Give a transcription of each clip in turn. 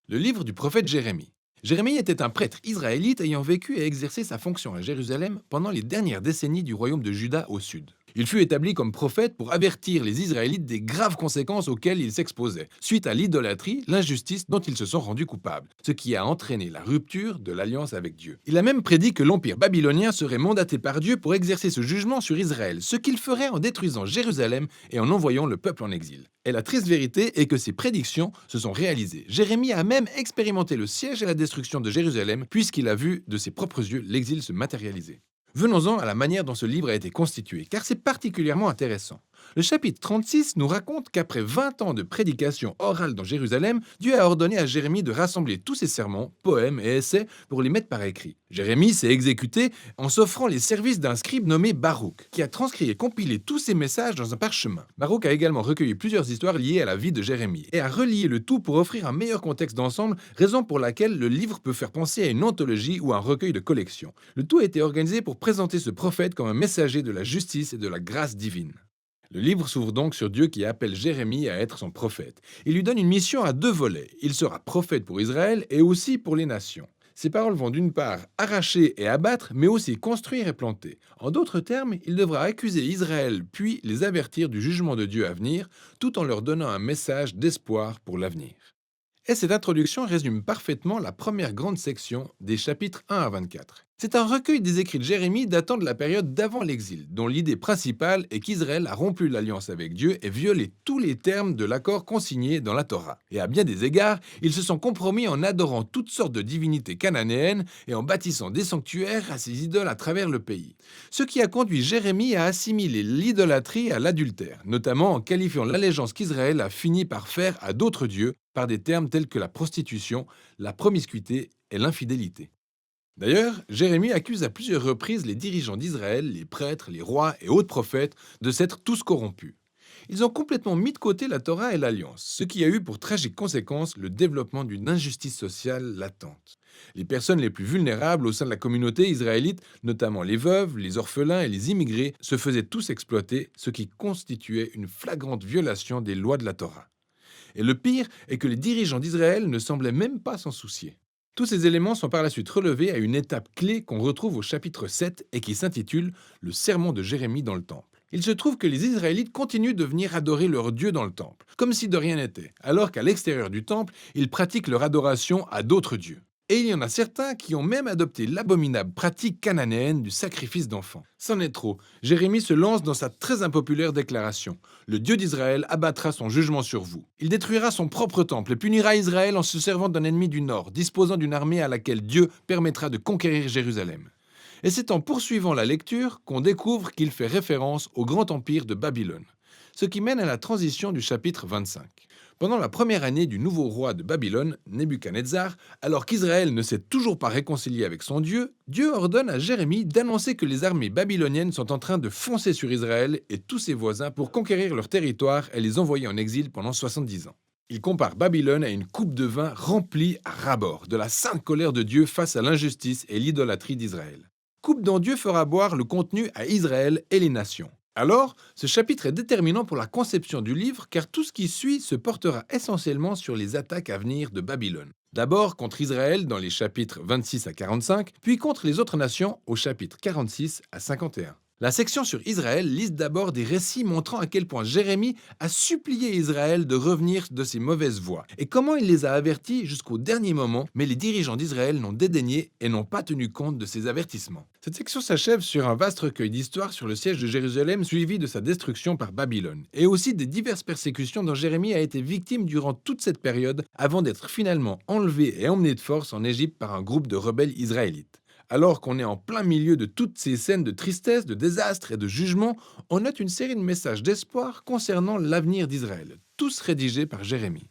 Le livre du prophète Jérémie. Jérémie était un prêtre israélite ayant vécu et exercé sa fonction à Jérusalem pendant les dernières décennies du royaume de Juda au sud. Il fut établi comme prophète pour avertir les Israélites des graves conséquences auxquelles ils s'exposaient, suite à l'idolâtrie, l'injustice dont ils se sont rendus coupables, ce qui a entraîné la rupture de l'alliance avec Dieu. Il a même prédit que l'empire babylonien serait mandaté par Dieu pour exercer ce jugement sur Israël, ce qu'il ferait en détruisant Jérusalem et en envoyant le peuple en exil. Et la triste vérité est que ces prédictions se sont réalisées. Jérémie a même expérimenté le siège et la destruction de Jérusalem, puisqu'il a vu de ses propres yeux l'exil se matérialiser. Venons-en à la manière dont ce livre a été constitué, car c'est particulièrement intéressant. Le chapitre 36 nous raconte qu'après 20 ans de prédication orale dans Jérusalem, Dieu a ordonné à Jérémie de rassembler tous ses sermons, poèmes et essais pour les mettre par écrit. Jérémie s'est exécuté en s'offrant les services d'un scribe nommé Baruch, qui a transcrit et compilé tous ces messages dans un parchemin. Baruch a également recueilli plusieurs histoires liées à la vie de Jérémie et a relié le tout pour offrir un meilleur contexte d'ensemble, raison pour laquelle le livre peut faire penser à une anthologie ou un recueil de collection. Le tout a été organisé pour présenter ce prophète comme un messager de la justice et de la grâce divine. Le livre s'ouvre donc sur Dieu qui appelle Jérémie à être son prophète. Il lui donne une mission à deux volets. Il sera prophète pour Israël et aussi pour les nations. Ses paroles vont d'une part arracher et abattre, mais aussi construire et planter. En d'autres termes, il devra accuser Israël puis les avertir du jugement de Dieu à venir, tout en leur donnant un message d'espoir pour l'avenir. Et cette introduction résume parfaitement la première grande section des chapitres 1 à 24. C'est un recueil des écrits de Jérémie datant de la période d'avant l'exil, dont l'idée principale est qu'Israël a rompu l'alliance avec Dieu et violé tous les termes de l'accord consigné dans la Torah. Et à bien des égards, ils se sont compromis en adorant toutes sortes de divinités cananéennes et en bâtissant des sanctuaires à ces idoles à travers le pays. Ce qui a conduit Jérémie à assimiler l'idolâtrie à l'adultère, notamment en qualifiant l'allégeance qu'Israël a fini par faire à d'autres dieux par des termes tels que la prostitution, la promiscuité et l'infidélité. D'ailleurs, Jérémie accuse à plusieurs reprises les dirigeants d'Israël, les prêtres, les rois et autres prophètes, de s'être tous corrompus. Ils ont complètement mis de côté la Torah et l'Alliance, ce qui a eu pour tragique conséquence le développement d'une injustice sociale latente. Les personnes les plus vulnérables au sein de la communauté israélite, notamment les veuves, les orphelins et les immigrés, se faisaient tous exploiter, ce qui constituait une flagrante violation des lois de la Torah. Et le pire est que les dirigeants d'Israël ne semblaient même pas s'en soucier. Tous ces éléments sont par la suite relevés à une étape clé qu'on retrouve au chapitre 7 et qui s'intitule Le sermon de Jérémie dans le temple. Il se trouve que les Israélites continuent de venir adorer leur Dieu dans le temple, comme si de rien n'était, alors qu'à l'extérieur du temple, ils pratiquent leur adoration à d'autres dieux. Et il y en a certains qui ont même adopté l'abominable pratique cananéenne du sacrifice d'enfants. C'en est trop. Jérémie se lance dans sa très impopulaire déclaration. Le Dieu d'Israël abattra son jugement sur vous. Il détruira son propre temple et punira Israël en se servant d'un ennemi du nord, disposant d'une armée à laquelle Dieu permettra de conquérir Jérusalem. Et c'est en poursuivant la lecture qu'on découvre qu'il fait référence au grand empire de Babylone. Ce qui mène à la transition du chapitre 25. Pendant la première année du nouveau roi de Babylone, Nebuchadnezzar, alors qu'Israël ne s'est toujours pas réconcilié avec son Dieu, Dieu ordonne à Jérémie d'annoncer que les armées babyloniennes sont en train de foncer sur Israël et tous ses voisins pour conquérir leur territoire et les envoyer en exil pendant 70 ans. Il compare Babylone à une coupe de vin remplie à ras-bord de la sainte colère de Dieu face à l'injustice et l'idolâtrie d'Israël. Coupe dont Dieu fera boire le contenu à Israël et les nations. Alors, ce chapitre est déterminant pour la conception du livre car tout ce qui suit se portera essentiellement sur les attaques à venir de Babylone. D'abord contre Israël dans les chapitres 26 à 45, puis contre les autres nations au chapitre 46 à 51. La section sur Israël liste d'abord des récits montrant à quel point Jérémie a supplié Israël de revenir de ses mauvaises voies et comment il les a avertis jusqu'au dernier moment, mais les dirigeants d'Israël n'ont dédaigné et n'ont pas tenu compte de ces avertissements. Cette section s'achève sur un vaste recueil d'histoires sur le siège de Jérusalem suivi de sa destruction par Babylone, et aussi des diverses persécutions dont Jérémie a été victime durant toute cette période avant d'être finalement enlevé et emmené de force en Égypte par un groupe de rebelles israélites. Alors qu'on est en plein milieu de toutes ces scènes de tristesse, de désastre et de jugement, on note une série de messages d'espoir concernant l'avenir d'Israël, tous rédigés par Jérémie.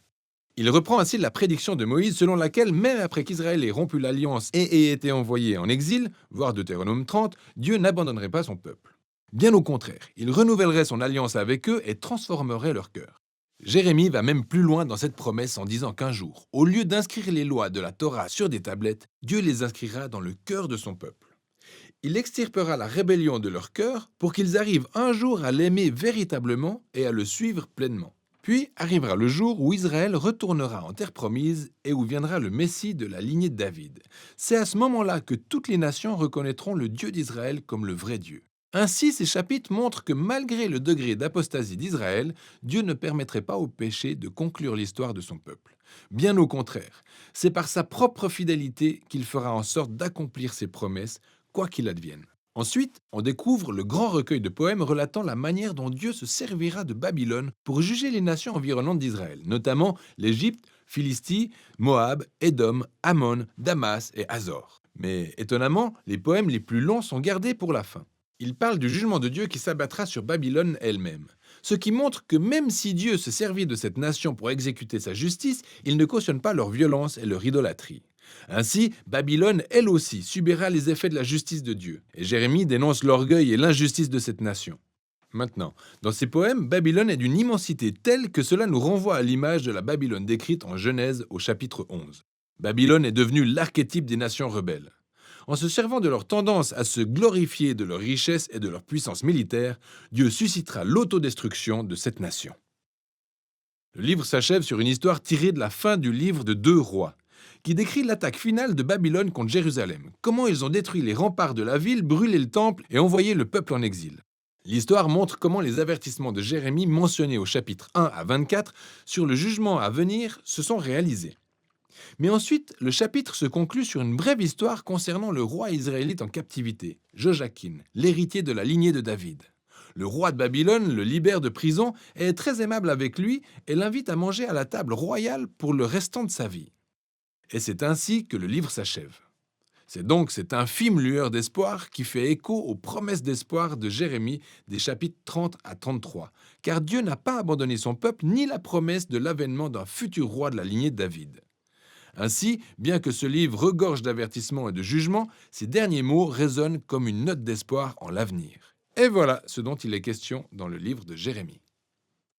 Il reprend ainsi la prédiction de Moïse selon laquelle, même après qu'Israël ait rompu l'alliance et ait été envoyé en exil, voire Deutéronome 30, Dieu n'abandonnerait pas son peuple. Bien au contraire, il renouvellerait son alliance avec eux et transformerait leur cœur. Jérémie va même plus loin dans cette promesse en disant qu'un jour, au lieu d'inscrire les lois de la Torah sur des tablettes, Dieu les inscrira dans le cœur de son peuple. Il extirpera la rébellion de leur cœur pour qu'ils arrivent un jour à l'aimer véritablement et à le suivre pleinement. Puis arrivera le jour où Israël retournera en terre promise et où viendra le Messie de la lignée de David. C'est à ce moment-là que toutes les nations reconnaîtront le Dieu d'Israël comme le vrai Dieu. Ainsi, ces chapitres montrent que malgré le degré d'apostasie d'Israël, Dieu ne permettrait pas au péché de conclure l'histoire de son peuple. Bien au contraire, c'est par sa propre fidélité qu'il fera en sorte d'accomplir ses promesses, quoi qu'il advienne. Ensuite, on découvre le grand recueil de poèmes relatant la manière dont Dieu se servira de Babylone pour juger les nations environnantes d'Israël, notamment l'Égypte, Philistie, Moab, Édom, Ammon, Damas et Hazor. Mais étonnamment, les poèmes les plus longs sont gardés pour la fin. Ils parlent du jugement de Dieu qui s'abattra sur Babylone elle-même. Ce qui montre que même si Dieu se servit de cette nation pour exécuter sa justice, il ne cautionne pas leur violence et leur idolâtrie. Ainsi, Babylone, elle aussi, subira les effets de la justice de Dieu. Et Jérémie dénonce l'orgueil et l'injustice de cette nation. Maintenant, dans ces poèmes, Babylone est d'une immensité telle que cela nous renvoie à l'image de la Babylone décrite en Genèse au chapitre 11. Babylone est devenue l'archétype des nations rebelles. En se servant de leur tendance à se glorifier de leur richesse et de leur puissance militaire, Dieu suscitera l'autodestruction de cette nation. Le livre s'achève sur une histoire tirée de la fin du livre de 2 rois, qui décrit l'attaque finale de Babylone contre Jérusalem, comment ils ont détruit les remparts de la ville, brûlé le temple et envoyé le peuple en exil. L'histoire montre comment les avertissements de Jérémie mentionnés au chapitre 1 à 24 sur le jugement à venir se sont réalisés. Mais ensuite, le chapitre se conclut sur une brève histoire concernant le roi israélite en captivité, Joachim, l'héritier de la lignée de David. Le roi de Babylone le libère de prison et est très aimable avec lui et l'invite à manger à la table royale pour le restant de sa vie. Et c'est ainsi que le livre s'achève. C'est donc cette infime lueur d'espoir qui fait écho aux promesses d'espoir de Jérémie des chapitres 30 à 33, car Dieu n'a pas abandonné son peuple ni la promesse de l'avènement d'un futur roi de la lignée de David. Ainsi, bien que ce livre regorge d'avertissements et de jugements, ces derniers mots résonnent comme une note d'espoir en l'avenir. Et voilà ce dont il est question dans le livre de Jérémie.